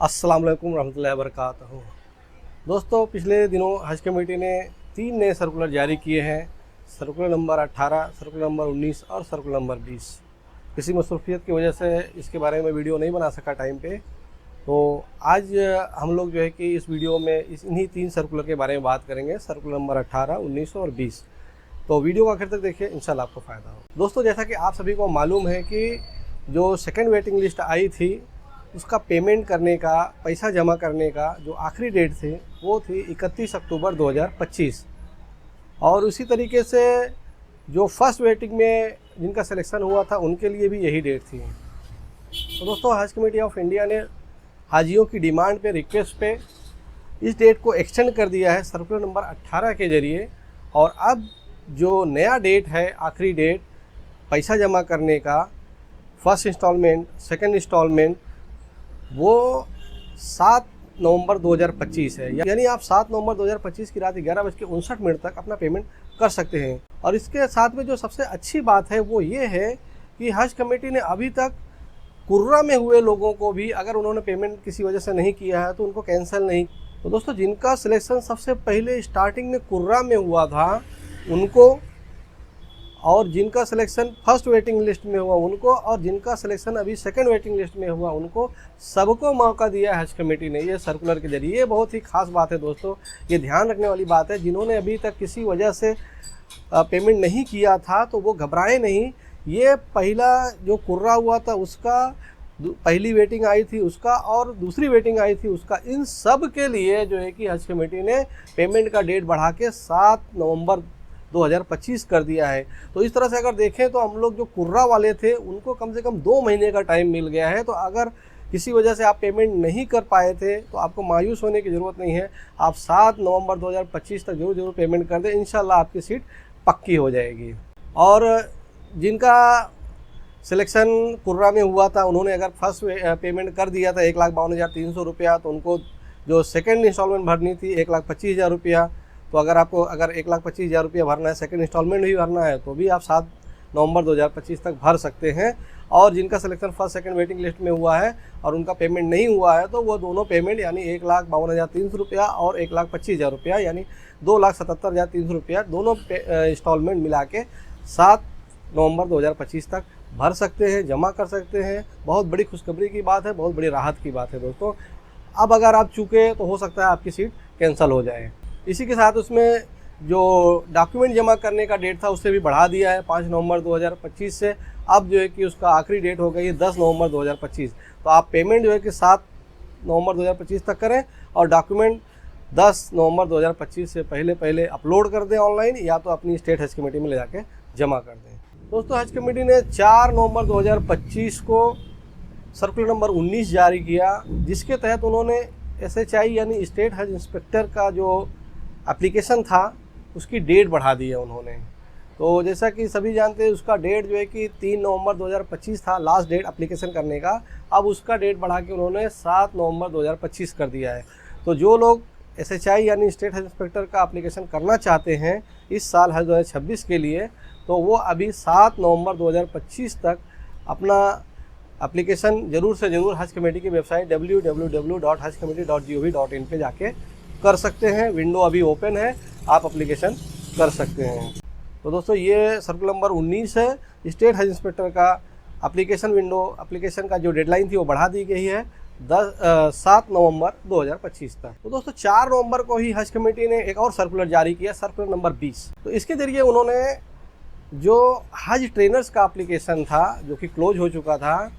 अस्सलाम वालेकुम रहमतुल्लाहि व बरकातहू। दोस्तों, पिछले दिनों हज कमेटी ने 3 नए सर्कुलर जारी किए हैं। सर्कुलर नंबर 18, सर्कुलर नंबर 19 और सर्कुलर नंबर 20। किसी मसरूफियत की वजह से इसके बारे में वीडियो नहीं बना सका टाइम पे, तो आज हम लोग जो है कि इस वीडियो में इन्हीं 3 सर्कुलर के बारे में बात करेंगे, सर्कुलर नंबर 18, 19 और 20। तो वीडियो को आखिर तक देखिए, इंशाल्लाह आपको फ़ायदा हो। दोस्तों, जैसा कि आप सभी को मालूम है कि जो सेकेंड वेटिंग लिस्ट आई थी उसका पेमेंट करने का, पैसा जमा करने का जो आखिरी डेट थी वो थी 31 अक्टूबर 2025। और उसी तरीके से जो फर्स्ट वेटिंग में जिनका सिलेक्शन हुआ था उनके लिए भी यही डेट थी। तो दोस्तों, हज कमेटी ऑफ इंडिया ने हाजियों की डिमांड पे, रिक्वेस्ट पे इस डेट को एक्सटेंड कर दिया है सर्कुलर नंबर 18 के ज़रिए। और अब जो नया डेट है, आखिरी डेट पैसा जमा करने का, फर्स्ट इंस्टॉलमेंट, सेकंड इंस्टॉलमेंट, वो 7 नवंबर 2025 है। यानी आप 7 नवंबर 2025 की रात 11:59 तक अपना पेमेंट कर सकते हैं। और इसके साथ में जो सबसे अच्छी बात है वो ये है कि हज कमेटी ने अभी तक कुर्रा में हुए लोगों को भी, अगर उन्होंने पेमेंट किसी वजह से नहीं किया है तो उनको कैंसिल नहीं। तो दोस्तों, जिनका सिलेक्शन सबसे पहले स्टार्टिंग में कुर्रा में हुआ था उनको, और जिनका सिलेक्शन फर्स्ट वेटिंग लिस्ट में हुआ उनको, और जिनका सिलेक्शन अभी सेकंड वेटिंग लिस्ट में हुआ उनको, सबको मौका दिया हज कमेटी ने ये सर्कुलर के जरिए। ये बहुत ही खास बात है दोस्तों, ये ध्यान रखने वाली बात है। जिन्होंने अभी तक किसी वजह से पेमेंट नहीं किया था तो वो घबराए नहीं। ये पहला जो कुर्रा हुआ था उसका, पहली वेटिंग आई थी उसका, और दूसरी वेटिंग आई थी उसका, इन सब के लिए जो है कि हज कमेटी ने पेमेंट का डेट बढ़ा के 7 नवंबर 2025 कर दिया है। तो इस तरह से अगर देखें तो हम लोग जो कुर्रा वाले थे उनको कम से कम 2 महीने का टाइम मिल गया है। तो अगर किसी वजह से आप पेमेंट नहीं कर पाए थे तो आपको मायूस होने की ज़रूरत नहीं है। आप 7 नवंबर 2025 तक जरूर पेमेंट कर दें, इंशाल्लाह आपकी सीट पक्की हो जाएगी। और जिनका सिलेक्शन कुर्रा में हुआ था उन्होंने अगर फर्स्ट पेमेंट कर दिया था 1,52,300 रुपया, तो उनको जो सेकेंड इंस्टॉलमेंट भरनी थी 1,25,000 रुपया। तो अगर 1,25,000 रुपया भरना है, सेकंड इंस्टॉलमेंट भी भरना है, तो भी आप 7 नवंबर 2025 तक भर सकते हैं। और जिनका selection first second waiting list में हुआ है और उनका पेमेंट नहीं हुआ है तो वो दोनों पेमेंट यानी 1,52,300 रुपया और 1,25,000 रुपया यानी 2,77,300 रुपया दोनों इंस्टॉलमेंट मिला के 7 नवंबर 2025 तक भर सकते हैं, जमा कर सकते हैं। बहुत बड़ी खुशखबरी की बात है, बहुत बड़ी राहत की बात है दोस्तों। अब अगर आप चूके तो हो सकता है आपकी सीट कैंसिल हो जाए। इसी के साथ उसमें जो डॉक्यूमेंट जमा करने का डेट था उससे भी बढ़ा दिया है 5 नवंबर 2025 से। अब जो है कि उसका आखिरी डेट हो गई है 10 नवंबर 2025। तो आप पेमेंट जो है कि 7 नवंबर 2025 तक करें और डॉक्यूमेंट 10 नवंबर 2025 से पहले अपलोड कर दें ऑनलाइन, या तो अपनी स्टेट हज कमेटी में ले जाके जमा कर दें। दोस्तों, हज कमेटी ने 4 नवंबर 2025 को सर्कुलर नंबर 19 जारी किया, जिसके तहत उन्होंने SHI यानी स्टेट हज इंस्पेक्टर का जो एप्लीकेशन था उसकी डेट बढ़ा दी है उन्होंने। तो जैसा कि सभी जानते हैं उसका डेट जो है कि 3 नवंबर 2025 था लास्ट डेट एप्लीकेशन करने का। अब उसका डेट बढ़ा के उन्होंने 7 नवंबर 2025 कर दिया है। तो जो लोग SHI यानी स्टेट हज इंस्पेक्टर का एप्लीकेशन करना चाहते हैं इस साल हज 2026 के लिए, तो वो अभी 7 नवंबर 2025 तक अपना एप्लीकेशन ज़रूर से ज़रूर हज कमेटी की वेबसाइट www.hajcommittee.gov.in पे जाके कर सकते हैं। विंडो अभी ओपन है, आप एप्लीकेशन कर सकते हैं। तो दोस्तों, ये सर्कुलर नंबर 19 है। स्टेट हज इंस्पेक्टर का एप्लीकेशन का जो डेडलाइन थी वो बढ़ा दी गई है 7 नवंबर 2025 तक। तो दोस्तों, 4 नवंबर को ही हज कमेटी ने एक और सर्कुलर जारी किया, सर्कुलर नंबर 20। तो इसके ज़रिए उन्होंने जो हज ट्रेनर्स का एप्लीकेशन था जो कि क्लोज हो चुका था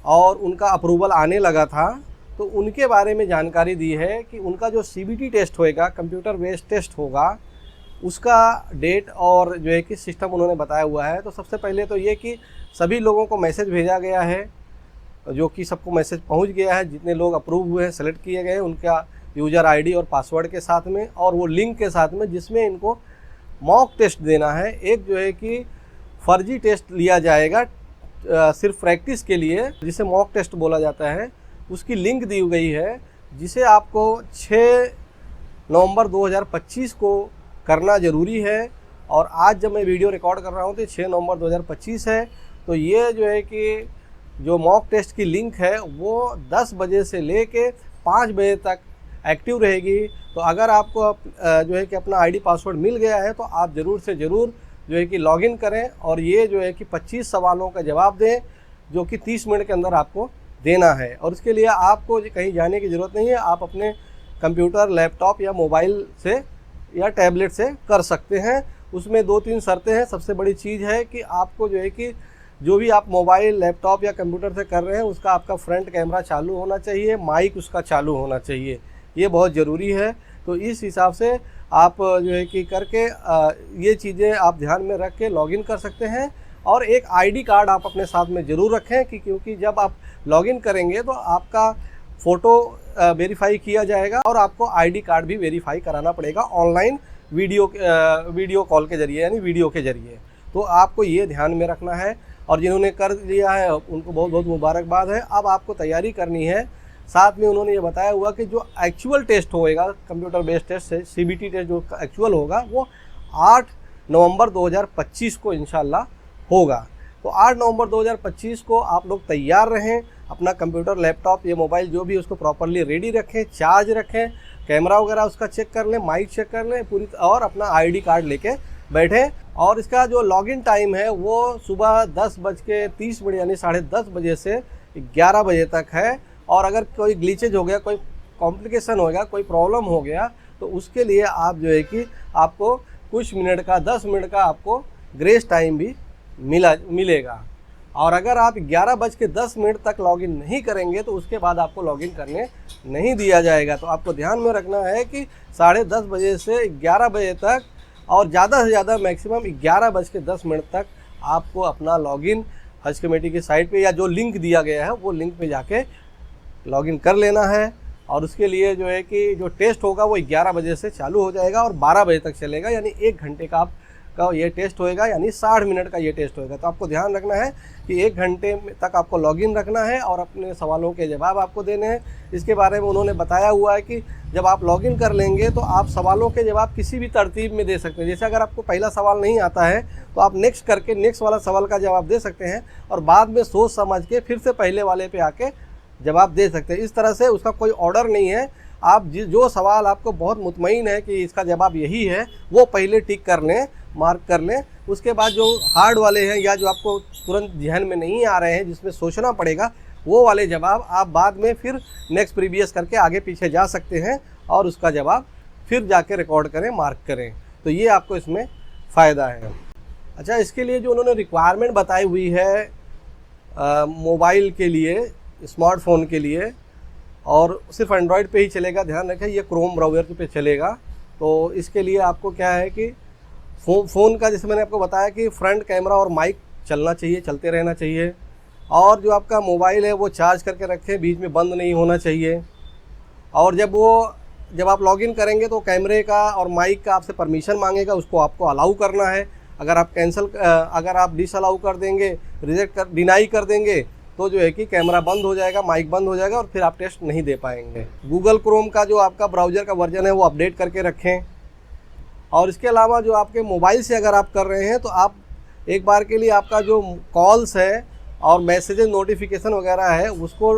और उनका अप्रूवल आने लगा था, तो उनके बारे में जानकारी दी है कि उनका जो CBT टेस्ट होएगा, कंप्यूटर बेस्ड टेस्ट होगा, उसका डेट और जो है कि सिस्टम उन्होंने बताया हुआ है। तो सबसे पहले तो ये कि सभी लोगों को मैसेज भेजा गया है, जो कि सबको मैसेज पहुंच गया है, जितने लोग अप्रूव हुए हैं, सेलेक्ट किए गए, उनका यूज़र ID और पासवर्ड के साथ में, और वो लिंक के साथ में जिसमें इनको मॉक टेस्ट देना है। एक जो है कि फर्जी टेस्ट लिया जाएगा सिर्फ प्रैक्टिस के लिए, जिसे मॉक टेस्ट बोला जाता है, उसकी लिंक दी गई है, जिसे आपको 6 नवंबर 2025 को करना ज़रूरी है। और आज जब मैं वीडियो रिकॉर्ड कर रहा हूँ तो 6 नवंबर 2025 है। तो ये जो है कि जो मॉक टेस्ट की लिंक है वो 10 बजे से लेके 5 बजे तक एक्टिव रहेगी। तो अगर आपको जो है कि अपना आईडी पासवर्ड मिल गया है तो आप ज़रूर से ज़रूर जो है कि लॉगिन करें और ये जो है कि 25 सवालों का जवाब दें जो कि 30 मिनट के अंदर आपको देना है। और उसके लिए आपको कहीं जाने की ज़रूरत नहीं है, आप अपने कंप्यूटर, लैपटॉप या मोबाइल से या टैबलेट से कर सकते हैं। उसमें 2-3 शर्तें हैं। सबसे बड़ी चीज़ है कि आपको जो है कि जो भी आप मोबाइल, लैपटॉप या कंप्यूटर से कर रहे हैं उसका आपका फ्रंट कैमरा चालू होना चाहिए, माइक उसका चालू होना चाहिए, ये बहुत ज़रूरी है। तो इस हिसाब से आप जो है कि करके ये चीज़ें आप ध्यान में रख के लॉगिन कर सकते हैं। और एक आईडी कार्ड आप अपने साथ में ज़रूर रखें कि क्योंकि जब आप लॉगिन करेंगे तो आपका फ़ोटो वेरीफाई किया जाएगा और आपको आईडी कार्ड भी वेरीफाई कराना पड़ेगा ऑनलाइन वीडियो कॉल के ज़रिए, यानी वीडियो के ज़रिए। तो आपको ये ध्यान में रखना है। और जिन्होंने कर लिया है उनको बहुत बहुत मुबारकबाद है। अब आपको तैयारी करनी है। साथ में उन्होंने ये बताया हुआ कि जो एक्चुअल टेस्ट होएगा, कंप्यूटर बेस्ड टेस्ट से CBT टेस्ट जो एक्चुअल होगा वो 8 नवंबर 2025 को इंशाल्लाह होगा। तो 8 नवंबर 2025 को आप लोग तैयार रहें, अपना कंप्यूटर, लैपटॉप या मोबाइल जो भी उसको प्रॉपरली रेडी रखें, चार्ज रखें, कैमरा वगैरह उसका चेक कर लें, माइक चेक कर लें पूरी, और अपना आईडी कार्ड लेके बैठें। और इसका जो लॉगिन टाइम है वो सुबह 10:30 यानी 10:30 बजे से 11 बजे तक है। और अगर कोई ग्लिचेज हो गया, कोई कॉम्प्लिकेशन हो गया, कोई प्रॉब्लम हो गया तो उसके लिए आप जो है कि आपको कुछ मिनट का, 10 मिनट का आपको ग्रेस टाइम भी मिलेगा। और अगर आप 11:10 तक लॉगिन नहीं करेंगे तो उसके बाद आपको लॉगिन करने नहीं दिया जाएगा। तो आपको ध्यान में रखना है कि 10:30 बजे से 11 बजे तक, और ज़्यादा से ज़्यादा मैक्सिमम 11:10 तक आपको अपना लॉगिन हज कमेटी की साइट पे या जो लिंक दिया गया है वो लिंक पे जाके लॉगिन कर लेना है। और उसके लिए जो है कि जो टेस्ट होगा वो 11 बजे से चालू हो जाएगा और 12 बजे तक चलेगा, यानी 1 घंटे का आपका ये टेस्ट होएगा, यानी 60 मिनट का ये टेस्ट होएगा। तो आपको ध्यान रखना है कि 1 घंटे तक आपको लॉगिन रखना है और अपने सवालों के जवाब आपको देने हैं। इसके बारे में उन्होंने बताया हुआ है कि जब आप लॉगिन कर लेंगे तो आप सवालों के जवाब किसी भी तरतीब में दे सकते हैं। जैसे अगर आपको पहला सवाल नहीं आता है तो आप नेक्स्ट करके नेक्स्ट वाला सवाल का जवाब दे सकते हैं और बाद में सोच समझ के फिर से पहले वाले पे आके जवाब दे सकते हैं। इस तरह से उसका कोई ऑर्डर नहीं है। आप जो सवाल आपको बहुत मुतमईन है कि इसका जवाब यही है वो पहले टिक कर लें, मार्क कर लें। उसके बाद जो हार्ड वाले हैं या जो आपको तुरंत ध्यान में नहीं आ रहे हैं, जिसमें सोचना पड़ेगा, वो वाले जवाब आप बाद में फिर नेक्स्ट प्रीवियस करके आगे पीछे जा सकते हैं और उसका जवाब फिर जाके रिकॉर्ड करें, मार्क करें। तो ये आपको इसमें फ़ायदा है। अच्छा, इसके लिए जो उन्होंने रिक्वायरमेंट बताई हुई है मोबाइल के लिए, स्मार्टफोन के लिए, और सिर्फ एंड्रॉयड पे ही चलेगा, ध्यान रखें ये क्रोम ब्राउज़र पे चलेगा। तो इसके लिए आपको क्या है कि फ़ोन का, जैसे मैंने आपको बताया कि फ्रंट कैमरा और माइक चलना चाहिए, चलते रहना चाहिए। और जो आपका मोबाइल है वो चार्ज करके रखें, बीच में बंद नहीं होना चाहिए। और जब आप लॉगिन करेंगे तो कैमरे का और माइक का आपसे परमिशन मांगेगा, उसको आपको अलाउ करना है। अगर आप डिसअलाउ कर देंगे, डिनाई कर देंगे तो जो है कि कैमरा बंद हो जाएगा, माइक बंद हो जाएगा और फिर आप टेस्ट नहीं दे पाएंगे। गूगल क्रोम का जो आपका ब्राउज़र का वर्जन है वो अपडेट करके रखें। और इसके अलावा जो आपके मोबाइल से अगर आप कर रहे हैं तो आप एक बार के लिए आपका जो कॉल्स है और मैसेजेस, नोटिफिकेशन वगैरह है उसको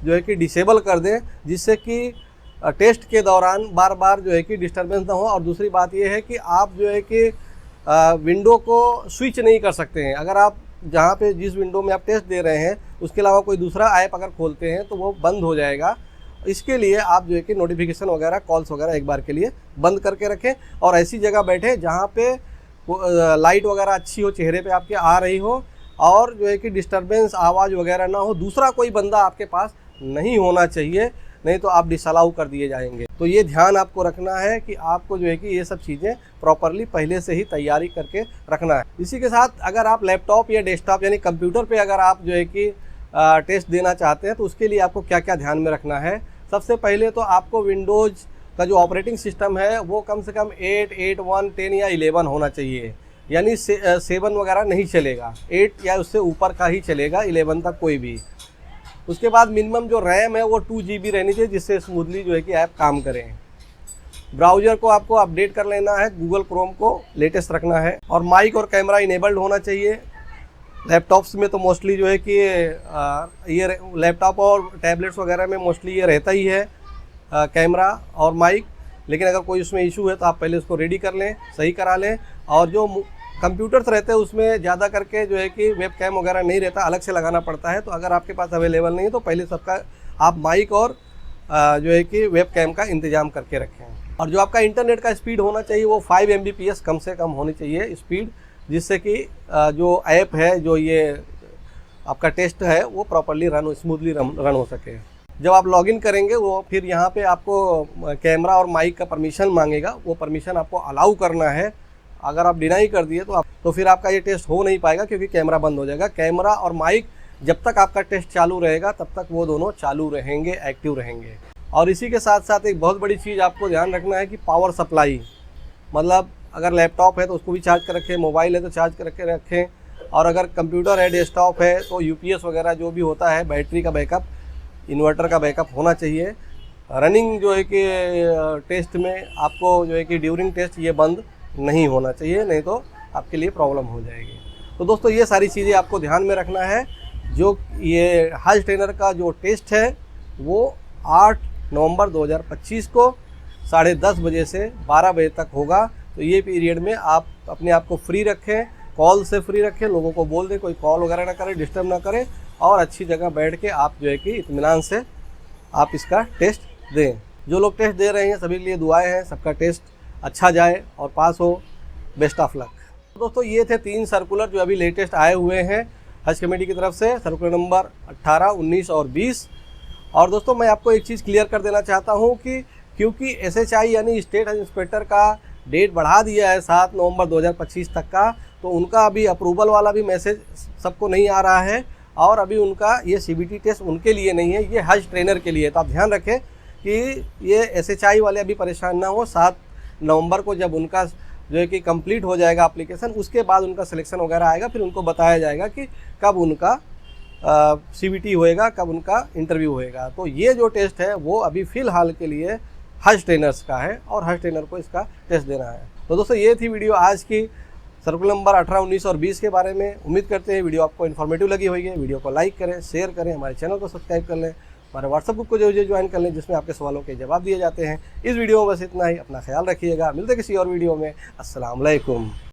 जो है कि डिसेबल कर दें, जिससे कि टेस्ट के दौरान बार बार जो है कि डिस्टर्बेंस ना हो। और दूसरी बात ये है कि आप जो है कि विंडो को स्विच नहीं कर सकते हैं। अगर आप जहाँ पे जिस विंडो में आप टेस्ट दे रहे हैं उसके अलावा कोई दूसरा ऐप अगर खोलते हैं तो वो बंद हो जाएगा। इसके लिए आप जो है कि नोटिफिकेशन वगैरह, कॉल्स वगैरह एक बार के लिए बंद करके रखें और ऐसी जगह बैठें जहाँ पे लाइट वगैरह अच्छी हो, चेहरे पे आपके आ रही हो, और जो है कि डिस्टर्बेंस, आवाज़ वगैरह ना हो। दूसरा कोई बंदा आपके पास नहीं होना चाहिए, नहीं तो आप डिसअलाउ कर दिए जाएंगे। तो ये ध्यान आपको रखना है कि आपको जो है कि ये सब चीज़ें प्रॉपरली पहले से ही तैयारी करके रखना है। इसी के साथ अगर आप लैपटॉप या डेस्कटॉप यानी कंप्यूटर पे अगर आप जो है कि टेस्ट देना चाहते हैं तो उसके लिए आपको क्या क्या ध्यान में रखना है। सबसे पहले तो आपको विंडोज़ का जो ऑपरेटिंग सिस्टम है वो कम से कम 8, 8, 1, 10 या 11 होना चाहिए, यानी 7 वगैरह नहीं चलेगा, 8 या उससे ऊपर का ही चलेगा, 11 तक कोई भी। उसके बाद मिनिमम जो रैम है वो 2 GB रहनी चाहिए, जिससे स्मूथली जो है कि ऐप काम करें। ब्राउज़र को आपको अपडेट कर लेना है, गूगल क्रोम को लेटेस्ट रखना है, और माइक और कैमरा इनेबल्ड होना चाहिए। लैपटॉप्स में तो मोस्टली जो है कि ये लैपटॉप और टैबलेट्स वगैरह में मोस्टली ये रहता ही है कैमरा और माइक। लेकिन अगर कोई उसमें इशू है तो आप पहले उसको रेडी कर लें, सही करा लें। और जो कंप्यूटर्स रहते हैं उसमें ज़्यादा करके जो है कि वेब कैम वगैरह नहीं रहता, अलग से लगाना पड़ता है। तो अगर आपके पास अवेलेबल नहीं है तो पहले सबका आप माइक और जो है कि वेब कैम का इंतज़ाम करके रखें। और जो आपका इंटरनेट का स्पीड होना चाहिए वो 5 Mbps कम से कम होनी चाहिए स्पीड, जिससे कि जो ऐप है, जो ये आपका टेस्ट है, वो प्रॉपर्ली स्मूथली रन हो सके। जब आप लॉगिन करेंगे वो फिर यहाँ पे आपको कैमरा और माइक का परमिशन मांगेगा, वो परमिशन आपको अलाउ करना है। अगर आप डिनाई कर दिए तो फिर आपका ये टेस्ट हो नहीं पाएगा, क्योंकि कैमरा बंद हो जाएगा। कैमरा और माइक जब तक आपका टेस्ट चालू रहेगा तब तक वो दोनों चालू रहेंगे, एक्टिव रहेंगे। और इसी के साथ साथ एक बहुत बड़ी चीज़ आपको ध्यान रखना है कि पावर सप्लाई, मतलब अगर लैपटॉप है तो उसको भी चार्ज कर रखें, मोबाइल है तो चार्ज करके रखें, और अगर कंप्यूटर है, डेस्कटॉप है तो यूपीएस वगैरह जो भी होता है, बैटरी का बैकअप, इन्वर्टर का बैकअप होना चाहिए। रनिंग जो है कि टेस्ट में आपको जो है कि ड्यूरिंग टेस्ट ये बंद नहीं होना चाहिए, नहीं तो आपके लिए प्रॉब्लम हो जाएगी। तो दोस्तों ये सारी चीज़ें आपको ध्यान में रखना है। जो ये हज ट्रेनर का जो टेस्ट है वो 8 नवंबर 2025 को 10:30 बजे से 12 बजे तक होगा। तो ये पीरियड में आप अपने आप को फ्री रखें, कॉल से फ्री रखें, लोगों को बोल दें कोई कॉल वगैरह ना करे, डिस्टर्ब ना करें, और अच्छी जगह बैठ के आप जो है कि इत्मीनान से आप इसका टेस्ट दें। जो लोग टेस्ट दे रहे हैं सभी के लिए दुआएं हैं, सबका टेस्ट अच्छा जाए और पास हो। Best of luck. दोस्तों ये थे 3 सर्कुलर जो अभी लेटेस्ट आए हुए हैं हज कमेटी की तरफ से, सर्कुलर नंबर 18, 19 और 20। और दोस्तों मैं आपको एक चीज़ क्लियर कर देना चाहता हूँ कि क्योंकि SHI यानी स्टेट हज इंस्पेक्टर का डेट बढ़ा दिया है 7 नवंबर 2025 तक का, तो उनका अभी अप्रूवल वाला भी मैसेज सबको नहीं आ रहा है, और अभी उनका ये CBT टेस्ट उनके लिए नहीं है, ये हज ट्रेनर के लिए है। तो आप ध्यान रखें कि ये SHI वाले अभी परेशान ना हो। 7 नवंबर को जब उनका जो है कि कंप्लीट हो जाएगा एप्लीकेशन, उसके बाद उनका सिलेक्शन वगैरह आएगा, फिर उनको बताया जाएगा कि कब उनका CBT होएगा, कब उनका इंटरव्यू होएगा। तो ये जो टेस्ट है वो अभी फ़िलहाल के लिए हज ट्रेनर्स का है, और हज ट्रेनर को इसका टेस्ट देना है। तो दोस्तों ये थी वीडियो आज की सर्कुलर नंबर 18, 19 और 20 के बारे में। उम्मीद करते हैं वीडियो आपको इन्फॉर्मेटिव लगी होगी। वीडियो को लाइक करें, शेयर करें, हमारे चैनल को सब्सक्राइब कर लें, हमारे व्हाट्सएप ग्रुप को जो ज्वाइन कर लें, जिसमें आपके सवालों के जवाब दिए जाते हैं। इस वीडियो में बस इतना ही। अपना ख्याल रखिएगा, मिलते किसी और वीडियो में। अस्सलाम वालेकुम।